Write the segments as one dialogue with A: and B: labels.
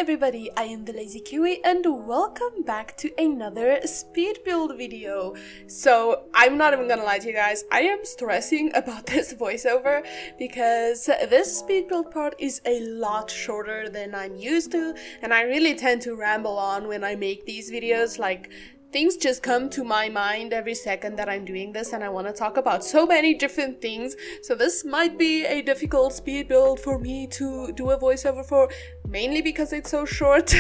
A: everybody, I am the Lazy Kiwi and welcome back to another speed build video. So I'm not even gonna lie to you guys, I am stressing about this voiceover because this speed build part is a lot shorter than I'm used to, and I really tend to ramble on when I make these videos. Like, things just come to my mind every second that I'm doing this, and I want to talk about so many different things. So this might be a difficult speed build for me to do a voiceover for, mainly because it's so short.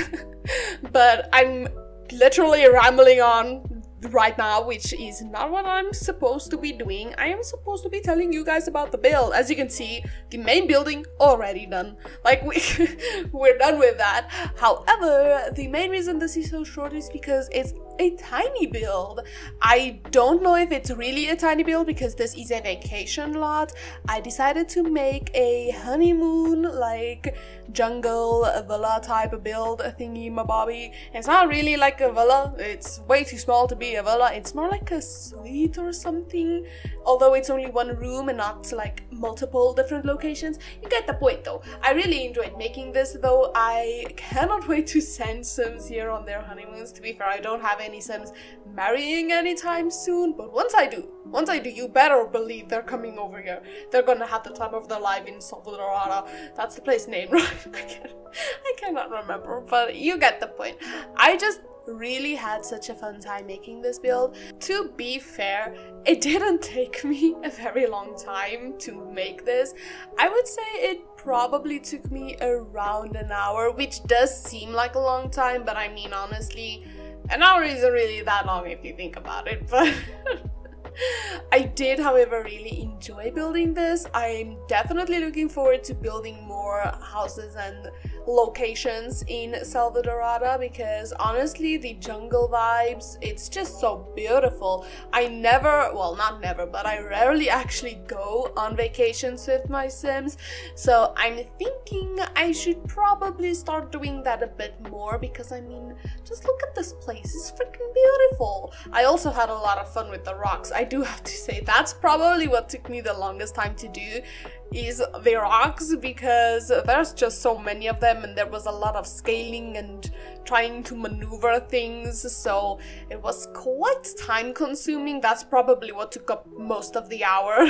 A: But I'm literally rambling on right now, which is not what I'm supposed to be doing. I am supposed to be telling you guys about the build. As you can see, the main building already done. Like, we're done with that. However, the main reason this is so short is because it's a tiny build. I don't know if it's really a tiny build because this is a vacation lot. I decided to make a honeymoon, like, jungle villa type of build thingy mabobby. It's not really like a villa, it's way too small to be a villa. It's more like a suite or something, although it's only one room and not like multiple different locations. You get the point though. I really enjoyed making this though. I cannot wait to send Sims here on their honeymoons. To be fair, I don't have any Sims marrying anytime soon, but once I do, you better believe they're coming over here. They're gonna have the time of their life in Salvador. That's the place name, right? I cannot remember, but you get the point. I just really had such a fun time making this build. To be fair, it didn't take me a very long time to make this. I would say it probably took me around an hour, which does seem like a long time, but I mean, honestly, an hour isn't really that long if you think about it. But I did, however, really enjoy building this. I'm definitely looking forward to building more houses and locations in Salvadorada because honestly, the jungle vibes, it's just so beautiful. I never, well, not never, but I rarely actually go on vacations with my Sims, so I'm thinking I should probably start doing that a bit more because I mean, just look at this place, it's freaking beautiful. I also had a lot of fun with the rocks. I do have to say that's probably what took me the longest time to do, is the rocks, because there's just so many of them and there was a lot of scaling and trying to maneuver things, so it was quite time consuming. That's probably what took up most of the hour.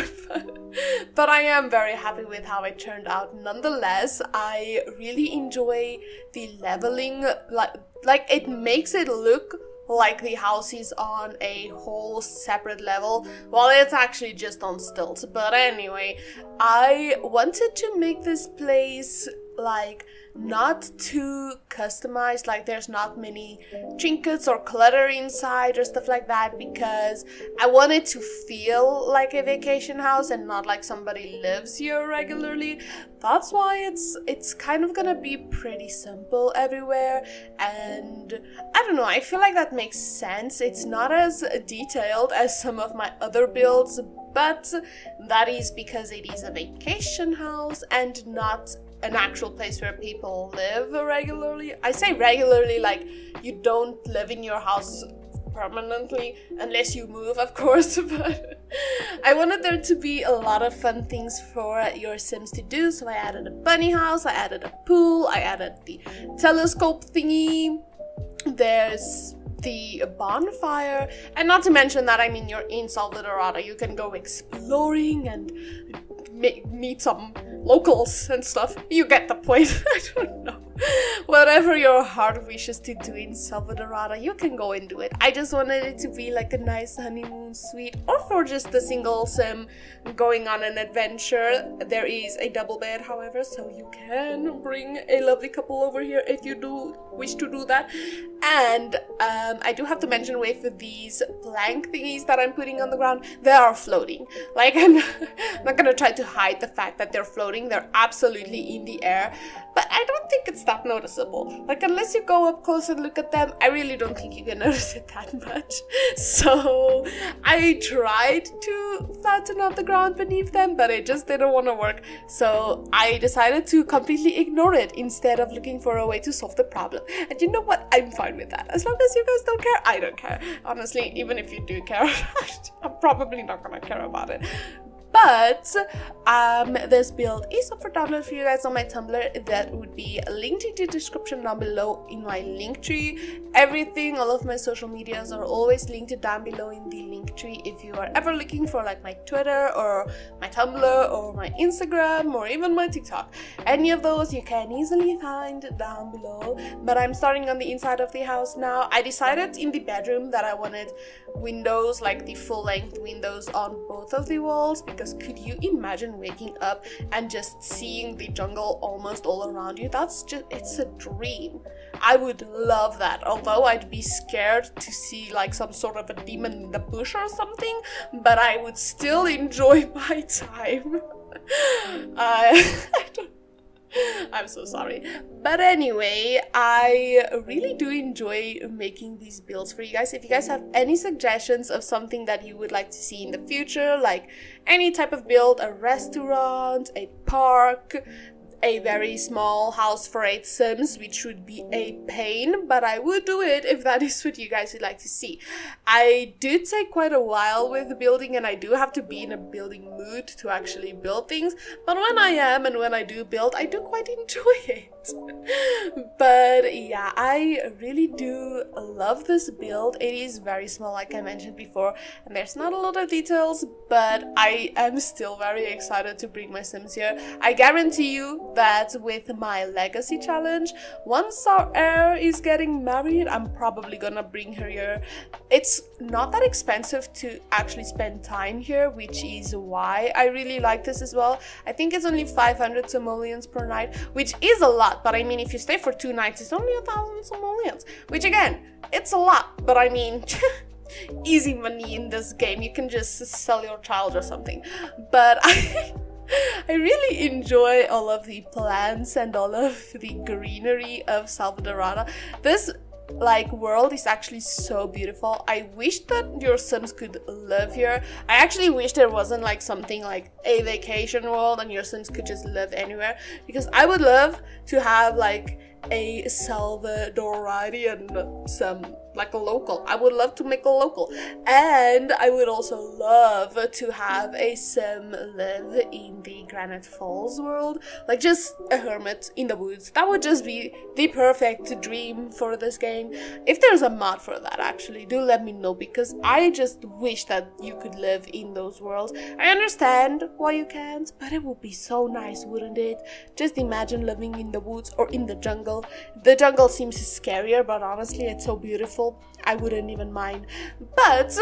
A: But I am very happy with how it turned out nonetheless. I really enjoy the leveling, like it makes it look like the house is on a whole separate level. Well, it's actually just on stilts, but anyway, I wanted to make this place like not too customized, like there's not many trinkets or clutter inside or stuff like that, because I want it to feel like a vacation house and not like somebody lives here regularly. That's why it's kind of gonna be pretty simple everywhere, and I don't know, I feel like that makes sense. It's not as detailed as some of my other builds, but that is because it is a vacation house and not an actual place where people live regularly. I say regularly, like you don't live in your house permanently unless you move, of course, but I wanted there to be a lot of fun things for your Sims to do, so I added a bunny house, I added a pool, I added the telescope thingy, there's the bonfire, and not to mention that, I mean, you're in Salvadorada, you can go exploring and meet some locals and stuff. You get the point. I don't know. Whatever your heart wishes to do in Salvadorada, you can go and do it. I just wanted it to be like a nice honeymoon suite, or for just a single Sim going on an adventure. There is a double bed, however, so you can bring a lovely couple over here if you do wish to do that. And I do have to mention, with these plank thingies that I'm putting on the ground, they are floating. Like, I'm not gonna try to hide the fact that they're floating. They're absolutely in the air, but I don't think it's that noticeable. Like, unless you go up close and look at them, I really don't think you can notice it that much. So I tried to flatten out the ground beneath them, but it just didn't want to work, so I decided to completely ignore it instead of looking for a way to solve the problem. And you know what, I'm fine with that. As long as you guys don't care, I don't care. Honestly, even if you do care, I'm probably not gonna care about it. But this build is up for download for you guys on my Tumblr. That would be linked in the description down below in my link tree. Everything, all of my social medias are always linked down below in the link tree if you are ever looking for like my Twitter or my Tumblr or my Instagram or even my TikTok. Any of those you can easily find down below. But I'm starting on the inside of the house now. I decided in the bedroom that I wanted windows, like the full-length windows on both of the walls, because could you imagine waking up and just seeing the jungle almost all around you? It's a dream. I would love that, although I'd be scared to see like some sort of a demon in the bush or something, but I would still enjoy my time. I'm so sorry. But anyway, I really do enjoy making these builds for you guys. If you guys have any suggestions of something that you would like to see in the future, like any type of build, a restaurant, a park, a very small house for 8 Sims, which would be a pain, but I would do it if that is what you guys would like to see. I do take quite a while with building, and I do have to be in a building mood to actually build things, but when I am and when I do build, I do quite enjoy it. But yeah, I really do love this build. It is very small, like I mentioned before, and there's not a lot of details, but I am still very excited to bring my Sims here. I guarantee you that with my legacy challenge, once our heir is getting married, I'm probably gonna bring her here. It's not that expensive to actually spend time here, which is why I really like this as well. I think it's only 500 simoleons per night, which is a lot, but I mean, if you stay for 2 nights, it's only 1,000 simoleons, which again, it's a lot, but I mean, easy money in this game. You can just sell your child or something. But I really enjoy all of the plants and all of the greenery of Salvadorada. This like world is actually so beautiful. I wish that your Sims could live here. I actually wish there wasn't like something like a vacation world and your Sims could just live anywhere, because I would love to have like a Salvadorian some like a local. I would love to make a local, and I would also love to have a Sim live in the Granite Falls world, like just a hermit in the woods. That would just be the perfect dream for this game. If there's a mod for that, actually, do let me know, because I just wish that you could live in those worlds. I understand why you can't, but it would be so nice, wouldn't it? Just imagine living in the woods or in the jungle. The jungle seems scarier, but honestly, it's so beautiful. I wouldn't even mind. But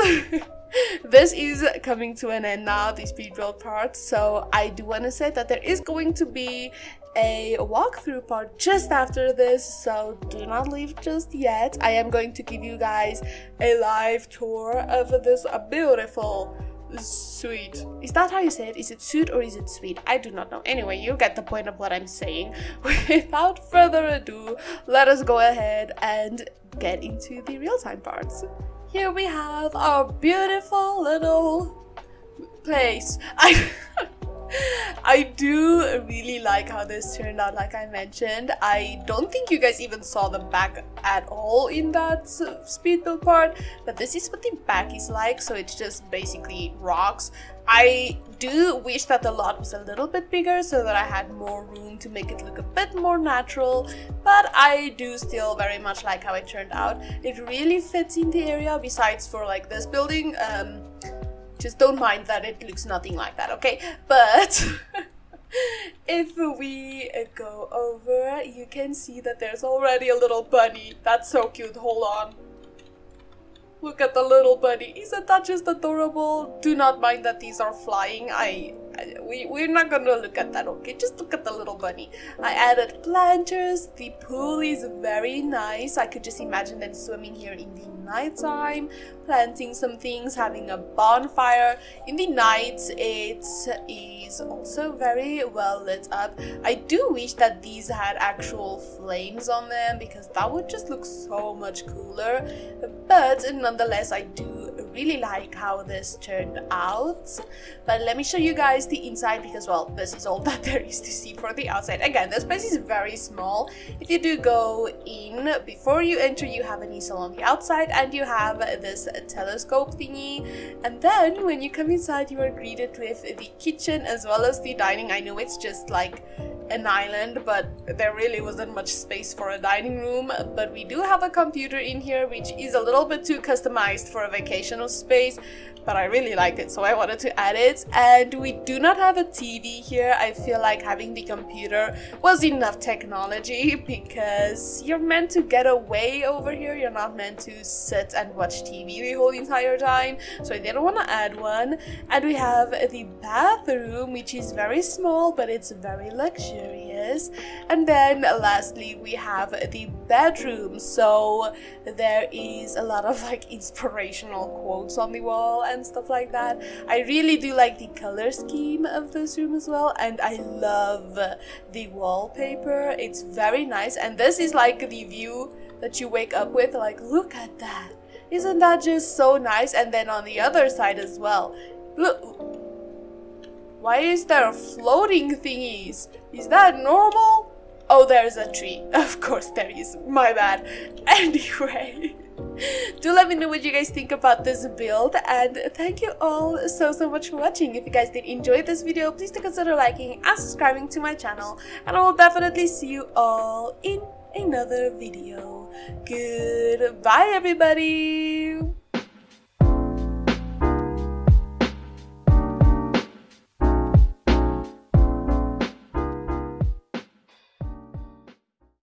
A: this is coming to an end now, the speed build part, so I do want to say that there is going to be a walkthrough part just after this, so do not leave just yet. I am going to give you guys a live tour of this beautiful suite. Is that how you say it? Is it suite or is it suite? I do not know. Anyway, you get the point of what I'm saying. Without further ado, let us go ahead and get into the real-time parts. Here we have our beautiful little place. I do really like how this turned out, like I mentioned. I don't think you guys even saw the back at all in that speed build part, but this is what the back is like, so it's just basically rocks. I do wish that the lot was a little bit bigger so that I had more room to make it look a bit more natural, but I do still very much like how it turned out. It really fits in the area, besides for like this building. Just don't mind that it looks nothing like that, okay? But if we go over, you can see that there's already a little bunny. That's so cute. Hold on. Look at the little bunny. Isn't that just adorable? Do not mind that these are flying. We're not gonna look at that, okay? Just look at the little bunny. I added planters. The pool is very nice. I could just imagine them swimming here in the nighttime, planting some things, having a bonfire. In the night, it is also very well lit up. I do wish that these had actual flames on them, because that would just look so much cooler. But nonetheless, I do really like how this turned out. But let me show you guys the inside because, well, this is all that there is to see for the outside. Again, the space is very small. If you do go in, before you enter, you have an easel on the outside and you have this telescope thingy. And then when you come inside, you are greeted with the kitchen as well as the dining. I know it's just like an island, but there really wasn't much space for a dining room. But we do have a computer in here, which is a little bit too customized for a vacational space, but I really like it, so I wanted to add it. And we do not have a TV here. I feel like having the computer was enough technology because you're meant to get away over here. You're not meant to sit and watch TV the whole entire time, so I didn't want to add one. And we have the bathroom, which is very small, but it's very luxurious. And then lastly, we have the bedroom. So there is a lot of like inspirational quotes on the wall and stuff like that. I really do like the color scheme of this room as well, and I love the wallpaper. It's very nice, and this is like the view that you wake up with. Like, look at that, isn't that just so nice? And then on the other side as well, look, why is there floating thingies? Is that normal? Oh, there's a tree. Of course there is, my bad. Anyway, do let me know what you guys think about this build, and thank you all so much for watching. If you guys did enjoy this video, please do consider liking and subscribing to my channel, and I will definitely see you all in another video. Goodbye everybody.